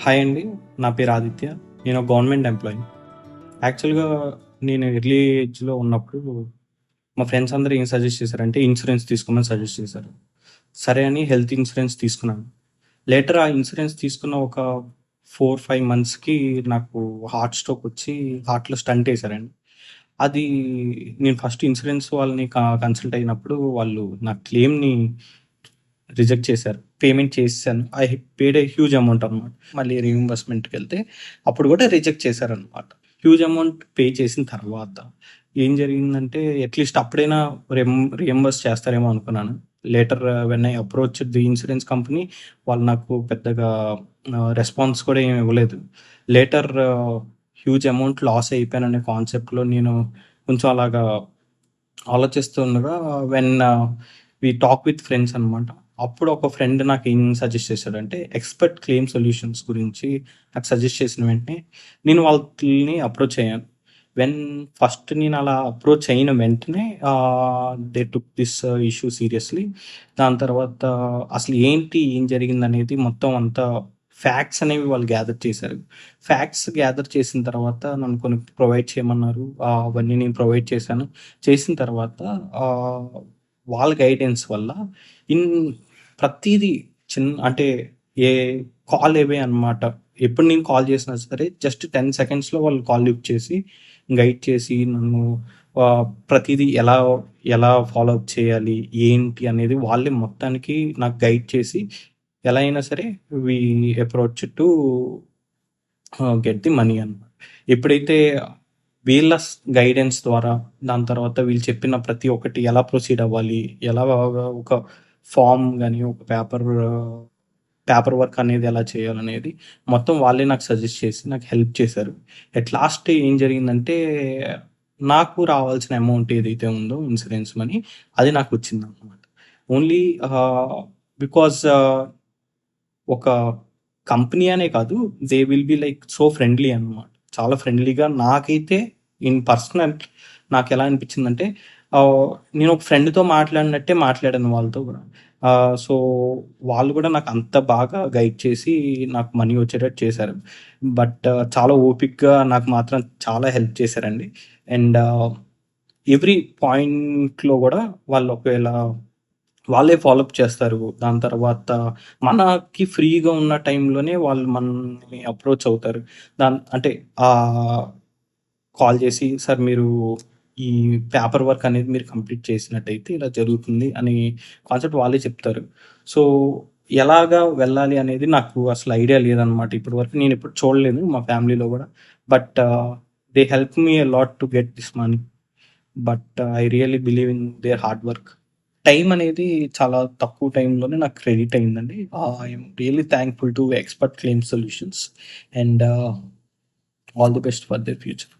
Hi అండి. నా పేరు ఆదిత్య. నేను ఒక గవర్నమెంట్ ఎంప్లాయీ. యాక్చువల్‌గా నేను ఎర్లీ ఏజ్‌లో ఉన్నప్పుడు మా ఫ్రెండ్స్ అందరూ ఏం సజెస్ట్ చేశారంటే ఇన్సూరెన్స్ తీసుకోమని సజెస్ట్ చేశారు. సరే అని హెల్త్ ఇన్సూరెన్స్ తీసుకున్నాను. లేటర్ ఆ ఇన్సూరెన్స్ తీసుకున్న ఒక 4, 5 మంత్స్‌కి నాకు హార్ట్ స్ట్రోక్ వచ్చి హార్ట్‌లో స్టంట్ ఏసారండి. అది నేను ఫస్ట్ ఇన్సూరెన్స్ వాళ్ళని కన్సల్ట్ అయినప్పుడు వాళ్ళు నా క్లెయిమ్‌ని రిజెక్ట్ చేశారు. పేమెంట్ చేసేసాను. I paid a huge amount అనమాట. మళ్ళీ రీయింబర్స్‌మెంట్‌కెళ్తే అప్పుడు కూడా రిజెక్ట్ చేశారనమాట. హ్యూజ్ అమౌంట్ పే చేసిన తర్వాత ఏం జరిగిందంటే అట్‌లీస్ట్ అప్పుడైనా రీయింబర్స్ చేస్తారేమో అనుకున్నాను. Later when I approached the insurance company వాళ్ళు నాకు పెద్దగా రెస్పాన్స్ కూడా ఏమి ఇవ్వలేదు. లేటర్ హ్యూజ్ అమౌంట్ లాస్ అయిపోయాననే కాన్సెప్ట్‌లో నేను కొంచెం అలాగా ఆలోచిస్తుండగా when we talk with friends అనమాట. అప్పుడు ఒక ఫ్రెండ్ నాకేం సజెస్ట్ చేశాడంటే, ఎక్స్‌పర్ట్ క్లెయిమ్ సొల్యూషన్స్ గురించి నాకు సజెస్ట్ చేసిన వెంటనే, నేను వాళ్ళని అప్రోచ్ అయ్యాను. వెన్ ఫస్ట్ నేను అలా అప్రోచ్ అయిన వెంటనే they took this issue seriously. దాని తర్వాత అసలు ఏంటి, ఏం జరిగిందనేది మొత్తం అంతా ఫ్యాక్ట్స్ అనేవి వాళ్ళు గ్యాదర్ చేశారు. ఫ్యాక్ట్స్ గ్యాదర్ చేసిన తర్వాత నన్ను కొన్ని ప్రొవైడ్ చేయమన్నారు. అవన్నీ నేను ప్రొవైడ్ చేశాను. చేసిన తర్వాత ఆహ్, వాళ్ళ గైడెన్స్ వల్ల ఇన్ ప్రతీదీ అంటే ఏ కాల్ అవే అనమాట. ఎప్పుడు నేను కాల్ చేసినా సరే జస్ట్ 10 సెకండ్స్‌లో వాళ్ళు కాల్ లిఫ్ట్ చేసి, గైడ్ చేసి నన్ను ప్రతీదీ ఎలా ఎలా ఫాలో అప్ చేయాలి, ఏంటి అనేది వాళ్ళే మొత్తానికి నాకు గైడ్ చేసి ఎలా అయినా సరే we approach to get the money అన్నమాట. ఎప్పుడైతే వీళ్ళ గైడెన్స్ ద్వారా, దాని తర్వాత వీళ్ళు చెప్పిన ప్రతి ఒక్కటి ఎలా ప్రొసీడ్ అవ్వాలి, ఎలా ఒక ఫార్మ్ గాని, ఒక పేపర్ వర్క్ అనేది ఎలా చేయాలనేది మొత్తం వాళ్ళే నాకు సజెస్ట్ చేసి, నాకు హెల్ప్ చేశారు. ఎట్ లాస్ట్ ఏం జరిగిందంటే, నాకు రావాల్సిన అమౌంట్ ఏదైతే ఉందో ఇన్సూరెన్స్ మనీ, అది నాకొచ్చిందనమాట. ఓన్లీ బికాజ్ ఒక కంపెనీ అనే కాదు, they will be like so friendly అనమాట. చాలా ఫ్రెండ్లీగా నాకైతే ఇన్ పర్సనల్ నాకెలా అనిపించిందంటే, నేను ఒక ఫ్రెండ్‌తో మాట్లాడినట్టే మాట్లాడాను వాళ్ళతో గూడా. సో, వాళ్ళు గూడా నాకు అంత బాగా గైడ్ చేసి నాకు మనీ వచ్చేటట్టు చేశారు. బట్ చాలా ఓపికగా నాకు మాత్రం చాలా హెల్ప్ చేశారండి. అండ్ ఎవ్రీ పాయింట్‌లో గూడా వాళ్ళు ఒకవేళ వాళ్ళే ఫాలో అప్ చేస్తారు. దాని తర్వాత మనకి ఫ్రీగా ఉన్న టైంలోనే వాళ్ళు మనల్ని అప్రోచ్ అవుతారు. అంటే ఆహ్, కాల్ చేసి, "సార్ మీరు ఈ పేపర్ వర్క్ అనేది మీరు కంప్లీట్ చేసినట్టయితే ఇలా జరుగుతుంది" అని కాన్సెప్ట్ వాళ్ళే చెప్తారు. సో, ఎలాగా వెళ్ళాలి అనేది నాకు అసలు ఐడియా లేదనమాట. ఇప్పటి వరకు నేనెప్పుడు చూడలేదు మా ఫ్యామిలీలో గూడా. But they help me a lot to get this money. But I really believe in there hard work. Time అనేది చాలా తక్కువ టైంలోనే నాకు క్రెడిట్ అయిందండి. I'm really thankful to expert claim solutions and all the best for their future.